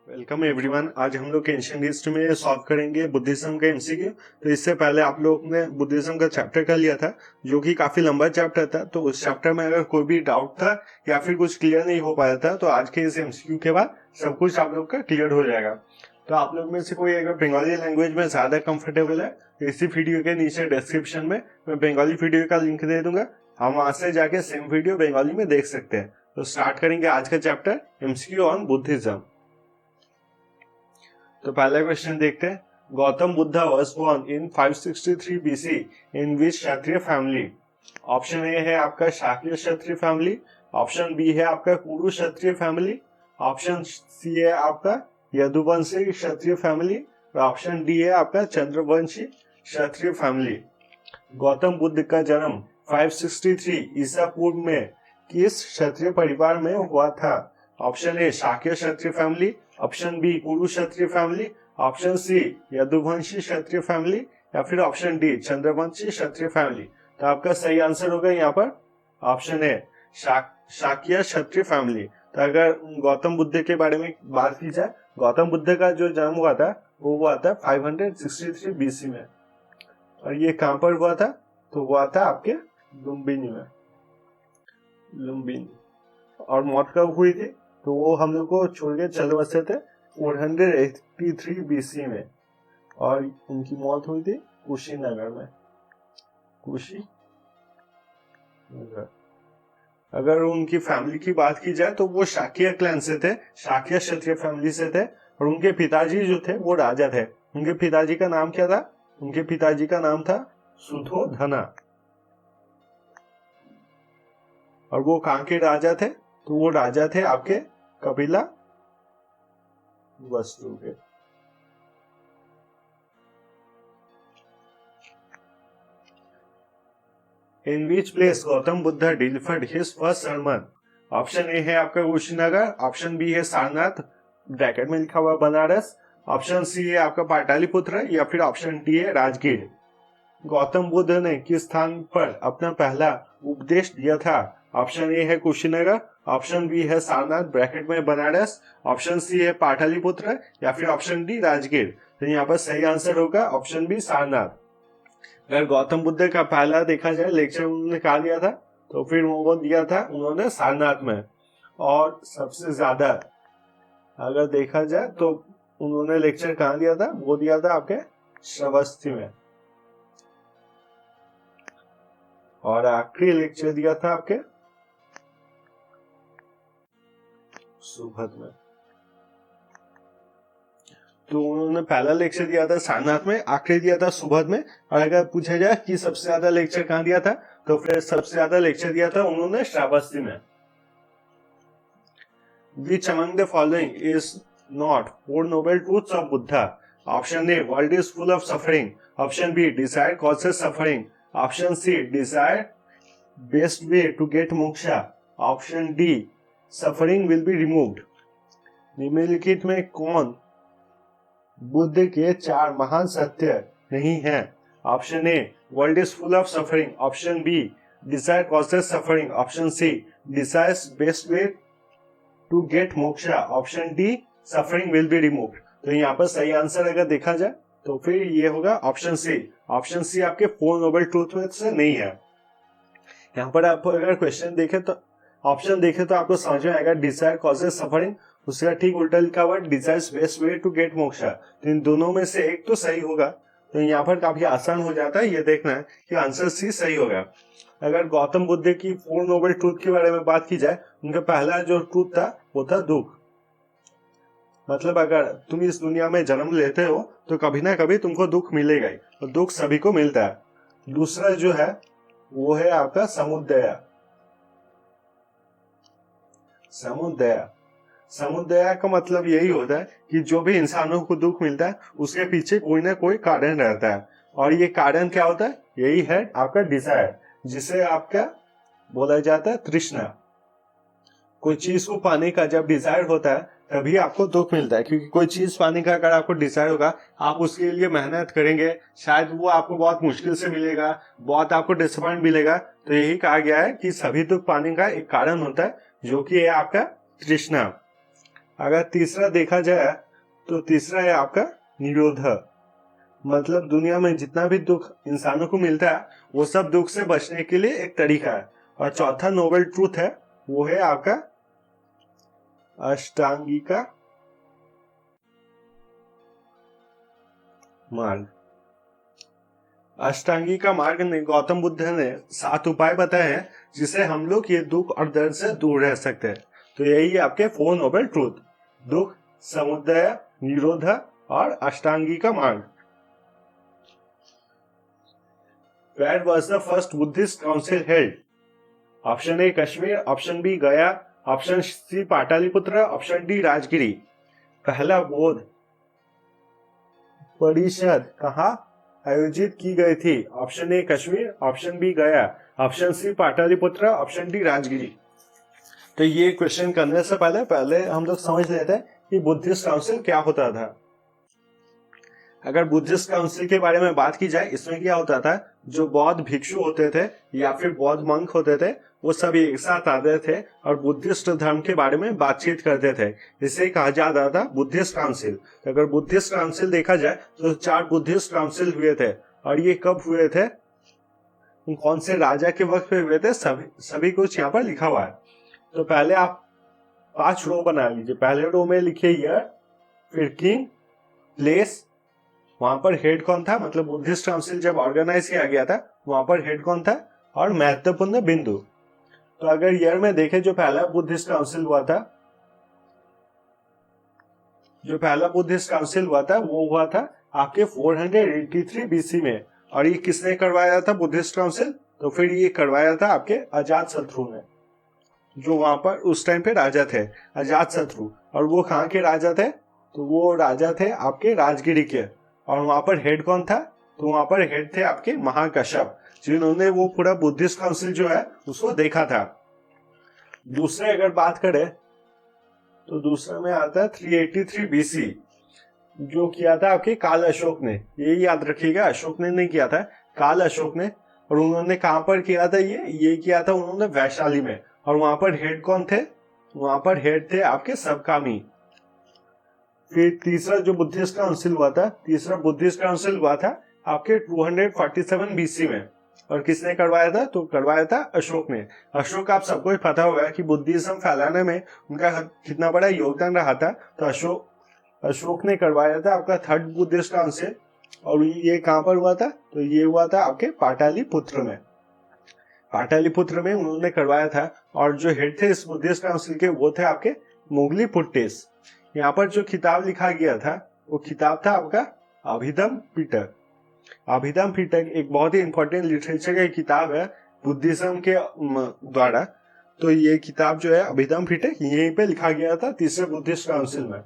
Welcome everyone. आज हम लोग एंशिएंट हिस्ट्री में सॉल्व करेंगे बुद्धिज्म का एमसीक्यू। तो इससे पहले आप लोग ने बुद्धिज्म का चैप्टर कर लिया था, जो कि काफी लंबा चैप्टर था। तो उस चैप्टर में अगर कोई भी डाउट था या फिर कुछ क्लियर नहीं हो पाया था, तो आज के इस एमसीक्यू के बाद सब कुछ आप लोग का क्लियर हो जाएगा। तो आप लोग में से कोई अगर बंगाली लैंग्वेज में ज्यादा कंफर्टेबल है, तो इसी वीडियो के नीचे डिस्क्रिप्शन में मैं बंगाली वीडियो का लिंक दे दूंगा। हम वहां से जाके सेम वीडियो बंगाली में देख सकते हैं। तो स्टार्ट करेंगे आज का चैप्टर एमसीक्यू ऑन बुद्धिज्म। तो पहला क्वेश्चन देखते हैं। Gautam Buddha was born in 563 BC in which Kshatriya family? Option A है आपका Shakya Kshatriya family, option B है आपका Kuru Kshatriya family, option C है आपका यदुवंशी क्षत्रिय फैमिली और ऑप्शन डी है आपका चंद्रवंशी क्षत्रिय फैमिली। गौतम बुद्ध का जन्म 563 ईसा पूर्व में किस क्षत्रिय परिवार में हुआ था? Option A Shakya Kshatriya family, option B Kuru Kshatriya family, option C Yaduvanshi Kshatriya family या फिर option D Chandravanshi Kshatriya family. तो आपका सही आंसर होगा यहाँ पर option A Shakya Kshatriya family. तो अगर गौतम बुद्ध के बारे में बात की जाए, गौतम बुद्ध का जो जन्म हुआ था वो हुआ था 563 बीसी में। और ये कहां पर हुआ था? तो हुआ था आपके लुम्बिनी में, लुम्बिनी। और मौत कब हुई थी? तो वो हम लोग को छोड़ के चले बसे थे 483 बीसी में, और उनकी मौत हुई थी कुशीनगर में, कुशीनगर। अगर उनकी फैमिली की बात की जाए तो वो शाक्य क्लैन से थे, शाक्य क्षत्रिय फैमिली से थे। और उनके पिताजी जो थे वो राजा थे। उनके पिताजी का नाम क्या था? उनके पिताजी का नाम था सुधोधना। और वो कहां के राजा थे? तो वो राजा थे आपके कपिला वस्तु के। In which place Gautam Buddha delivered his first sermon? Option A है आपका कुशीनगर, ऑप्शन बी है सारनाथ ब्रैकेट में लिखा हुआ बनारस, ऑप्शन सी है आपका पाटलिपुत्र या फिर ऑप्शन डी है राजगीर। गौतम बुद्ध ने किस स्थान पर अपना पहला उपदेश दिया था? ऑप्शन ए है कुशीनगर, ऑप्शन बी है सारनाथ ब्रैकेट में बनारस, ऑप्शन सी है पाटलिपुत्र या फिर ऑप्शन डी राजगीर। तो यहाँ पर सही आंसर होगा ऑप्शन बी सारनाथ। अगर गौतम बुद्ध का पहला देखा जाए लेक्चर उन्होंने कहा दिया था, तो फिर वो दिया था उन्होंने सारनाथ में। और सबसे ज्यादा अगर देखा जाए तो उन्होंने लेक्चर कहाँ दिया था? वो दिया था आपके श्रावस्ती में। और आखिरी लेक्चर दिया था आपके सुभद में। तो उन्होंने पहला लेक्चर दिया था सारनाथ में, आखिरी दिया था सुभद में। और अगर पूछा जाए कि सबसे ज्यादा लेक्चर कहाँ दिया था, तो फिर सबसे ज्यादा लेक्चर दिया था उन्होंने श्रावस्ती में। Which among the following is not four noble truths of Buddha? Option A, world is full of suffering. Option B, desire causes suffering. Option C, desire best way to get moksha. Option D, suffering will be removed. निम्नलिखित में कौन बुद्ध के चार महान सत्य नहीं है? Option A, world is full of suffering, option B, desire causes suffering, option C, desires best way to get moksha, option D, suffering will be removed. तो यहाँ पर सही आंसर अगर देखा जाए तो फिर ये होगा ऑप्शन सी। ऑप्शन सी आपके फोर नोबल ट्रूथ में से नहीं है। यहाँ पर आप अगर क्वेश्चन देखे तो ऑप्शन देखे तो आपको समझ में आएगा डिजायर कॉजेस सफरिंग, उसका ठीक उल्टा लिखा हुआ desires best way to get moksha. तो इन दोनों में से एक तो सही होगा। तो यहाँ पर काफी आसान हो जाता है ये देखना है कि आंसर सी सही होगा। अगर गौतम बुद्ध की फोर नोबल ट्रूथ के बारे में बात की जाए, उनका पहला जो ट्रूथ था वो था दुख। मतलब अगर तुम इस दुनिया में जन्म लेते हो तो कभी ना कभी तुमको दुख मिलेगा ही, और दुख सभी को मिलता है। दूसरा जो है वो है आपका समुदया। समुदया, समुदया का मतलब यही होता है कि जो भी इंसानों को दुख मिलता है उसके पीछे कोई ना कोई कारण रहता है। और ये कारण क्या होता है? यही है आपका डिजायर, जिसे आपका बोला जाता है तृष्णा। कोई चीज को पाने का जब डिजायर होता है तभी आपको दुख मिलता है, क्योंकि कोई चीज पाने का अगर आपको डिजायर होगा, आप उसके लिए मेहनत करेंगे, शायद वो आपको बहुत मुश्किल से मिलेगा, बहुत आपको डिसअपॉइंट मिलेगा। तो यही कहा गया है कि सभी दुख पाने का एक कारण होता है, जो कि है आपका तृष्णा। अगर तीसरा देखा जाए तो तीसरा है आपका निरोध, मतलब दुनिया में जितना भी दुख इंसानों को मिलता है वो सब दुख से बचने के लिए एक तरीका है। और चौथा नोबल ट्रूथ है वो है आपका अष्टांगिका मार्ग। अष्टांगिका मार्ग ने गौतम बुद्ध ने 7 उपाय बताए हैं जिससे हम लोग ये दुख और दर्द से दूर रह सकते हैं। तो यही है आपके 4 नोबल ट्रूथ, दुख, समुदय, निरोध और अष्टांगिका मार्ग। Where was the first Buddhist council held? Option A Kashmir, option B Gaya, option C Pataliputra, option D Rajgiri. पहला बौद्ध परिषद कहाँ आयोजित की गई थी? Option A Kashmir, option B Gaya, option C Pataliputra, option D Rajgiri. तो ये क्वेश्चन करने से पहले हम लोग समझ लेते हैं कि बुद्धिस्ट काउंसिल क्या होता था। अगर बुद्धिस्ट काउंसिल के बारे में बात की जाए, इसमें क्या होता था, जो बौद्ध भिक्षु होते थे या फिर बौद्ध मंक होते थे वो सब एक साथ आते थे और बुद्धिस्ट धर्म के बारे में बातचीत करते थे। इसे कहा जाता था बुद्धिस्ट काउंसिल। तो अगर बुद्धिस्ट काउंसिल देखा जाए तो 4 बुद्धिस्ट काउंसिल हुए थे। और ये कब हुए थे, कौन से राजा के वक्त पे हुए थे, सभी कुछ यहाँ पर लिखा हुआ है। तो पहले आप 5 रो बना लीजिए। पहले रो में लिखिए ईयर, फिर किंग, प्लेस, वहां पर हेड कौन था, मतलब बुद्धिस्ट काउंसिल जब ऑर्गेनाइज किया गया था वहां पर हेड कौन था, और महत्वपूर्ण बिंदु। तो अगर ईयर में देखें, जो पहला बुद्धिस्ट काउंसिल हुआ था वो हुआ था आपके 483 बीसी में। और ये किसने करवाया था बुद्धिस्ट काउंसिल? तो फिर ये करवाया था आपके अजात शत्रु ने, जो वहां पर उस टाइम पे राजा थे, अजात शत्रु। और वो कहाँ के राजा थे? तो वो राजा थे आपके राजगिरी के। और वहां पर हेड कौन था? तो वहां पर हेड थे आपके महाकश्यप, जिन्होंने वो पूरा बुद्धिस्ट काउंसिल जो है उसको देखा था। दूसरे अगर बात करें तो दूसरा में आता है 383 बीसी, जो किया था आपके काल अशोक ने। ये याद रखिएगा, अशोक ने नहीं किया था, काल अशोक ने। और उन्होंने कहां पर किया था? ये किया था उन्होंने वैशाली में। और वहां पर हेड कौन थे? वहां पर हेड थे आपके सबकामी। फिर तीसरा बुद्धिस्ट काउंसिल हुआ था आपके 247 बीसी में। और किसने करवाया था? तो करवाया था अशोक ने। अशोक, आप सबको ही पता होगा कि बुद्धिज्म फैलाने में उनका कितना बड़ा योगदान रहा था। तो अशोक ने करवाया था आपका 3rd बुद्धिस्ट काउंसिल। और ये कहां पर हुआ था? तो ये हुआ था आपके पाटलिपुत्र में उन्होंने करवाया था। और जो हेड थे इस बुद्धिस्ट काउंसिल के वो थे आपके मोगली पुट्टिस। यहाँ पर जो किताब लिखा गया था वो किताब था आपका अभिधम पिटक एक बहुत ही इंपॉर्टेंट लिटरेचर की किताब है बुद्धिज्म के द्वारा। तो ये किताब जो है अभिधम पिटक यहीं पे लिखा गया था 3रे बुद्धिस्ट काउंसिल में।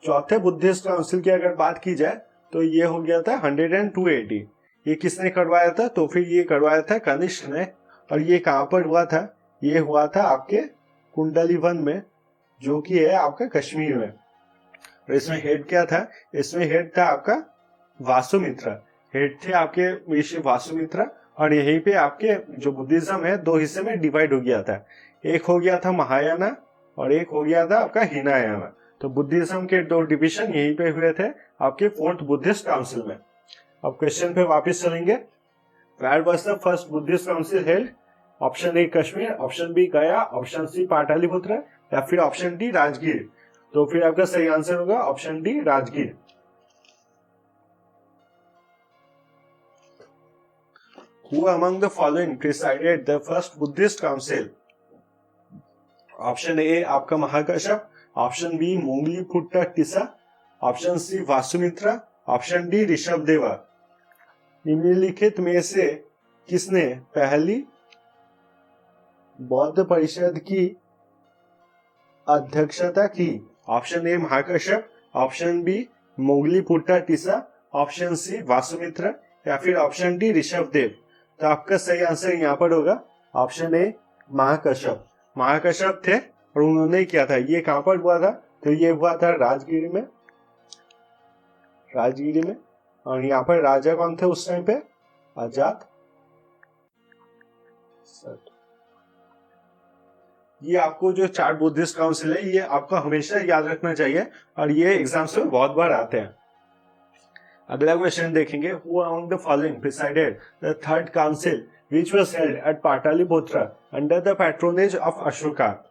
4थे बुद्धिस्ट काउंसिल की अगर बात की जाए तो ये हो गया था 100-280। ये किसने करवाया था? तो फिर ये करवाया था कनिष्क ने। और ये कहां पर हुआ था? ये हुआ था आपके कुंडलीवन में, जो कि है आपका कश्मीर में। और इसमें हेड क्या था? इसमें हेड था आपका वासुमित्र। हेड थे आपके ऋषि वासुमित्र। और यहीं पे आपके जो बुद्धिज्म है 2 हिस्से में डिवाइड हो गया था। एक हो गया था महायाना और एक हो गया था आपका हिनायाना। तो बुद्धिज्म के 2 डिविजन यहीं पे हुए थे आपके 4th बुद्धिस्ट काउंसिल में। अब क्वेश्चन पे वापस चलेंगे। Where was the first Buddhist council held? Option A Kashmir, option B Gaya, option C Pataliputra या फिर ऑप्शन डी राजगीर। तो फिर आपका सही आंसर होगा option D Rajgir. Who among the following presided the first Buddhist council? Option A आपका Mahakashyap, option B Moggaliputta Tissa, option C Vasumitra, option D Rishabhdeva. निम्नलिखित में से किसने पहली बौद्ध परिषद की अध्यक्षता की? Option A Mahakashyap, option B Moggaliputta Tissa, option C Vasumitra या फिर ऑप्शन डी ऋषभदेव। तो आपका सही आंसर यहाँ पर होगा ऑप्शन ए महाकश्यप थे और उन्होंने किया था। ये कहां पर हुआ था? तो ये हुआ था राजगिरी में। और यहाँ पर राजा कौन थे उस टाइम पे? अजात। ये आपको जो 4 बुद्धिस्ट काउंसिल है ये आपको हमेशा याद रखना चाहिए और ये एग्जाम्स में बहुत बार आते हैं। अगला क्वेश्चन देखेंगे, who among the following presided the third council which was held at Pataliputra under the patronage of Ashoka?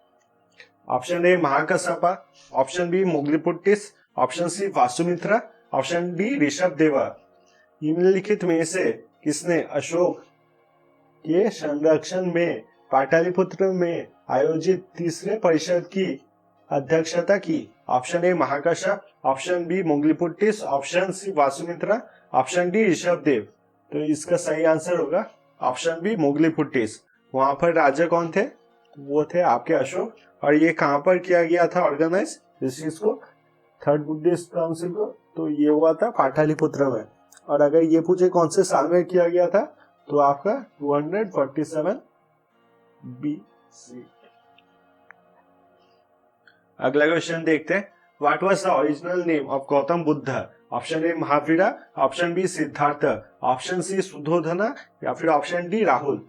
Option A Mahakashyap, option B Moggaliputtis, option C Vasumitra, option D Rishabh Deva. निम्नलिखित में से किसने अशोक के संरक्षण में पाटलिपुत्र में आयोजित तीसरे परिषद की अध्यक्षता की? Option A Mahakashyap, option B Moggaliputtis, option C Vasumitra, option D Rishabh Dev. तो इसका सही आंसर होगा ऑप्शन बी मोग्लिपुट्टिस। वहां पर राजा कौन थे? वो थे आपके अशोक। और ये कहां पर किया गया था ऑर्गेनाइज इस चीज को, थर्ड बुद्धिस्ट काउंसिल को? तो ये हुआ था पाटलिपुत्र में। और अगर ये पूछे कौन से साल में किया गया था, तो आपका 247 BC। अगला क्वेश्चन देखते हैं, what was the original name of Gautam Buddha? Option A Mahavira, option B Siddhartha, option C Suddhodana या फिर ऑप्शन डी राहुल।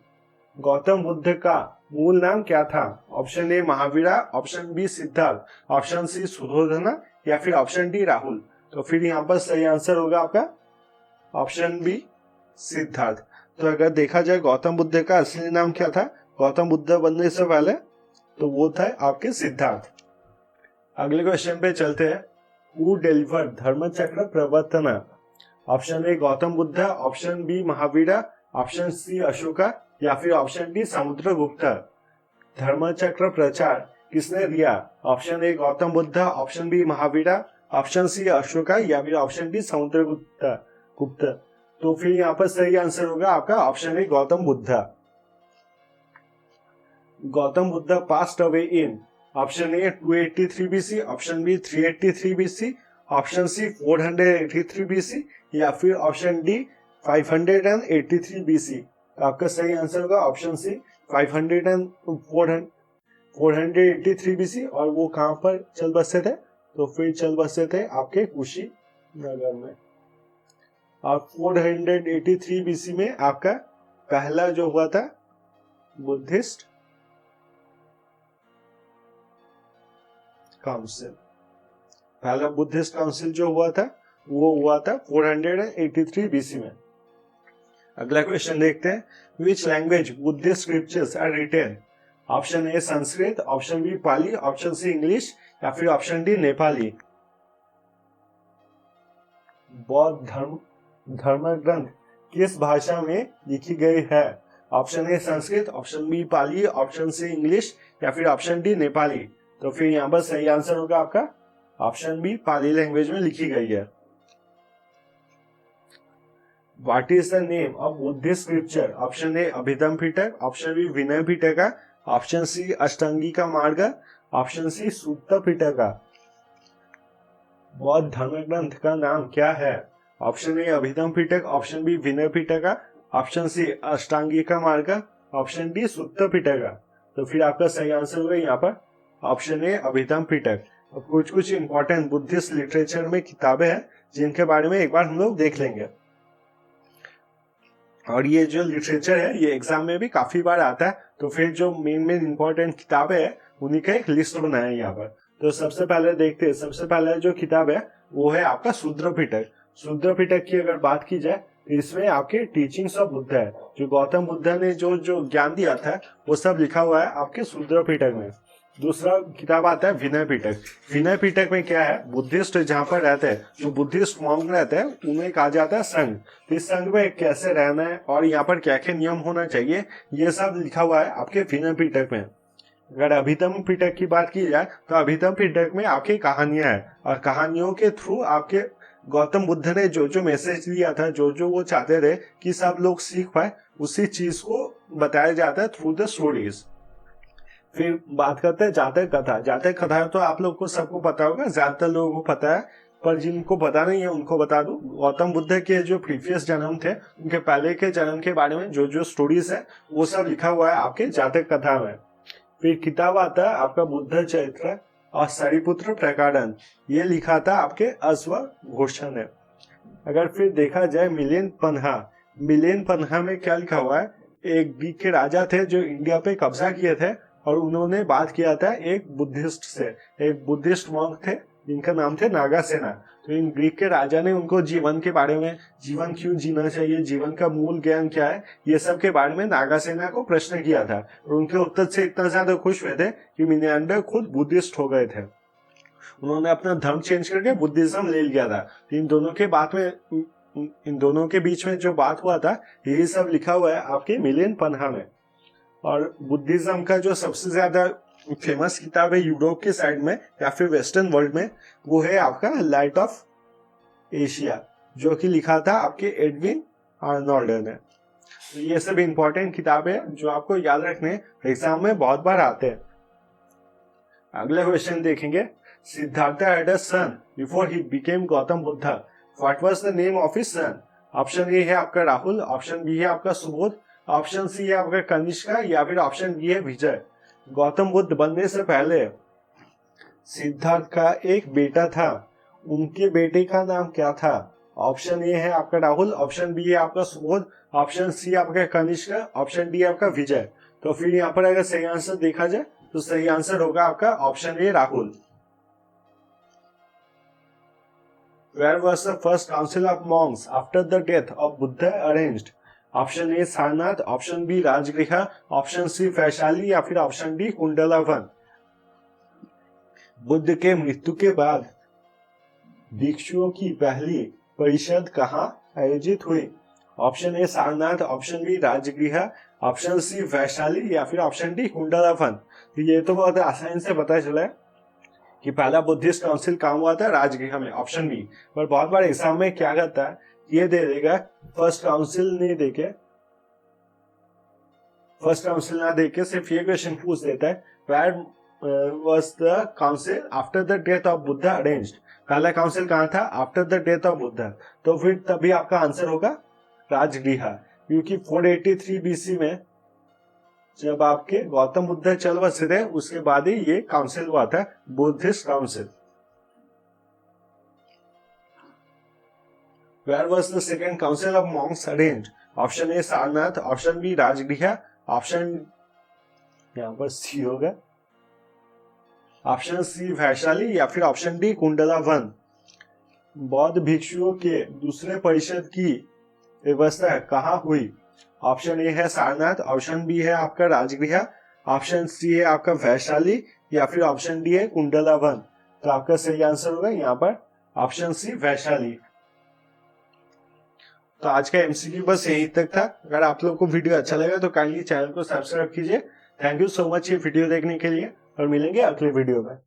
गौतम बुद्ध का मूल नाम क्या था? Option A Mahavira, option B Siddhartha, option C Suddhodana या फिर ऑप्शन डी राहुल। तो फिर यहाँ पर सही आंसर होगा आपका ऑप्शन बी सिद्धार्थ। तो अगर देखा जाए गौतम बुद्ध का असली नाम क्या था गौतम बुद्ध बनने से पहले, तो वो था आपके सिद्धार्थ। अगले क्वेश्चन पे चलते हैं, who delivered Dharmachakra Pravartan? Option A Gautam Buddha, option B Mahavira, option C Ashoka या फिर ऑप्शन डी समुद्रगुप्त। धर्मचक्र प्रचार किसने दिया? Option A Gautam Buddha, option B Mahavira, option C Ashoka या फिर ऑप्शन डी समुद्रगुप्त। तो फिर यहाँ पर सही आंसर होगा आपका option A Gautam Buddha. Gautam Buddha passed away in option A 283 BC, option B 383 BC, option C 483 BC या फिर ऑप्शन डी 583 BC। आपका सही आंसर होगा ऑप्शन सी 483 BC। और वो कहां पर चल बसे थे? तो फिर चल बसे थे आपके कुशीनगर में। और 483 BC में आपका पहला जो हुआ था बुद्धिस्ट काउंसिल, पहला बुद्धिस्ट काउंसिल जो हुआ था वो हुआ था 483 BC में। अगला क्वेश्चन देखते हैं, which language Buddhist scriptures are written? Option A Sanskrit, option B Pali, option C English या फिर ऑप्शन डी नेपाली। बौद्ध धर्म ग्रंथ किस भाषा में लिखी गई है? Option A Sanskrit, option B Pali, option C English या फिर ऑप्शन डी नेपाली। तो फिर यहाँ पर सही आंसर होगा आपका ऑप्शन बी पाली लैंग्वेज में लिखी गई है। What is the name of Buddhist scripture? Option A Abhidhamma Pitaka, option B Vinaya Pitaka, option C Ashtangika Marga, option सी सूक्त पिटका। बौद्ध धर्म ग्रंथ का नाम क्या है? Option A Abhidhamma Pitaka, option B Vinaya Pitaka, option C Ashtangika Marga, option D सूक्त पिटका। तो फिर आपका सही आंसर होगा यहाँ पर ऑप्शन ए अभिधम पिटक। कुछ इंपॉर्टेंट बुद्धिस्ट लिटरेचर में किताबें हैं जिनके बारे में एक बार हम लोग देख लेंगे। और ये जो लिटरेचर है ये एग्जाम में भी काफी बार आता है। तो फिर जो मेन इंपॉर्टेंट किताबें हैं उन्हीं का एक लिस्ट बनाया है यहाँ पर। तो सबसे पहले देखते हैं, सबसे पहले जो किताब है वो है आपका शूद्र पिटक। शूद्र पिटक की अगर बात की जाए तो इसमें आपके टीचिंग्स ऑफ बुद्ध है, जो गौतम बुद्ध ने जो ज्ञान दिया था वो सब लिखा हुआ है आपके शूद्र पिटक में। दूसरा किताब आता है विनय पिटक। विनय पिटक में क्या है, बुद्धिस्ट जहाँ पर रहते हैं, जो बुद्धिस्ट मॉन्क रहते हैं उन्हें कहा जाता है संघ। तो इस संघ में कैसे रहना है और यहाँ पर क्या क्या नियम होना चाहिए ये सब लिखा हुआ है आपके विनय पिटक में। अगर अभिधम पिटक की बात की जाए तो अभिधम पिटक में आपकी कहानियां हैं और कहानियों के थ्रू आपके गौतम बुद्ध ने जो मैसेज दिया था, जो वो चाहते थे कि सब लोग सीख पाए, उसी चीज को बताया जाता है थ्रू द स्टोरीज। फिर बात करते हैं जातक कथा। जातक कथा तो आप लोग को सबको पता होगा, ज्यादातर लोगों को पता है, पर जिनको पता नहीं है उनको बता दूं। गौतम बुद्ध के जो प्रीवियस जन्म थे उनके पहले के जन्म के बारे में जो स्टोरीज है वो सब लिखा हुआ है आपके जातक कथा में। फिर किताब आता है आपका बुद्ध चरित्र और सरिपुत्र प्रकांडन, ये लिखा था आपके अश्व घोषण ने। अगर फिर देखा जाए मिलियन पन्हा में क्या लिखा हुआ है, एक ग्रीक के राजा थे जो इंडिया पे कब्जा किए थे और उन्होंने बात किया था एक बुद्धिस्ट से, एक बुद्धिस्ट मॉन्क थे जिनका नाम थे नागासेना। तो इन ग्रीक के राजा ने उनको जीवन के बारे में, जीवन क्यों जीना चाहिए, जीवन का मूल ज्ञान क्या है, ये सब के बारे में नागासेना को प्रश्न किया था और उनके उत्तर से इतना ज्यादा खुश हुए थे कि मिनेंडर खुद बुद्धिस्ट हो गए थे। उन्होंने अपना धर्म चेंज करके बुद्धिज्म ले लिया था। इन दोनों के बीच में जो बात हुआ था यही सब लिखा हुआ है आपके मिलियन पन्हा में। और बुद्धिज्म का जो सबसे ज्यादा फेमस किताब है यूरोप के साइड में या फिर वेस्टर्न वर्ल्ड में, वो है आपका लाइट ऑफ एशिया, जो कि लिखा था आपके एडविन आर्नोल्ड ने। तो ये सब इंपॉर्टेंट किताब है जो आपको याद रखने एग्जाम में बहुत बार आते हैं। अगला क्वेश्चन देखेंगे, Siddhartha had a son before he became Gautam Buddha, what was the name of his son? Option A है आपका राहुल, ऑप्शन बी है आपका सुबोध, ऑप्शन सी है आपका कनिष्का, या फिर ऑप्शन बी है विजय। गौतम बुद्ध बनने से पहले सिद्धार्थ का एक बेटा था, उनके बेटे का नाम क्या था? ऑप्शन ए है आपका राहुल, ऑप्शन बी है आपका सुबोध, ऑप्शन सी आपका कनिष्का, ऑप्शन डी आपका विजय। तो फिर यहाँ पर अगर सही आंसर देखा जाए तो सही आंसर होगा आपका option A Rahul. Where was the first council of monks after the death of Buddha arranged? Option A Sarnath, option B Rajgriha, option C Vaishali, या फिर ऑप्शन डी कुंडलावन। बुद्ध के मृत्यु के बाद भिक्षुओं की पहली परिषद कहाँ आयोजित हुई? Option A Sarnath, option B Rajgriha, option C Vaishali, या फिर ऑप्शन डी कुंडलावन। तो ये तो बहुत आसानी से पता चला है कि पहला बुद्धिस्ट काउंसिल कहाँ हुआ था, राजगृह में, ऑप्शन बी। पर बहुत बार एग्जाम में क्या करता है, ये दे देगा फर्स्ट काउंसिल नहीं देके, फर्स्ट काउंसिल ना देके सिर्फ ये क्वेश्चन पूछ देता है, where was the council after the death of Buddha arranged? पहला काउंसिल कहाँ था? After the death of Buddha. तो फिर तभी आपका आंसर होगा राजगृह, क्योंकि 483 बीसी में जब आपके गौतम बुद्ध चल बसे थे उसके बाद ही ये काउंसिल हुआ था, Buddhist council. Where was the second council of monks arranged? Option A Sarnath, option B Rajgriha, option यहाँ पर सी होगा, ऑप्शन सी वैशाली, या फिर ऑप्शन डी कुंडलावन। बौद्ध भिक्षुओं के दूसरे परिषद की व्यवस्था कहाँ हुई? ऑप्शन ए है सारनाथ, ऑप्शन बी है आपका राजगृह, ऑप्शन सी है आपका वैशाली, या फिर ऑप्शन डी है कुंडलावन। तो आपका सही आंसर होगा यहाँ पर ऑप्शन सी वैशाली। तो आज का एमसीक्यू बस यहीं तक था। अगर आप लोगों को वीडियो अच्छा लगा तो काइंडली चैनल को सब्सक्राइब कीजिए। थैंक यू सो मच ये वीडियो देखने के लिए और मिलेंगे अगले वीडियो में।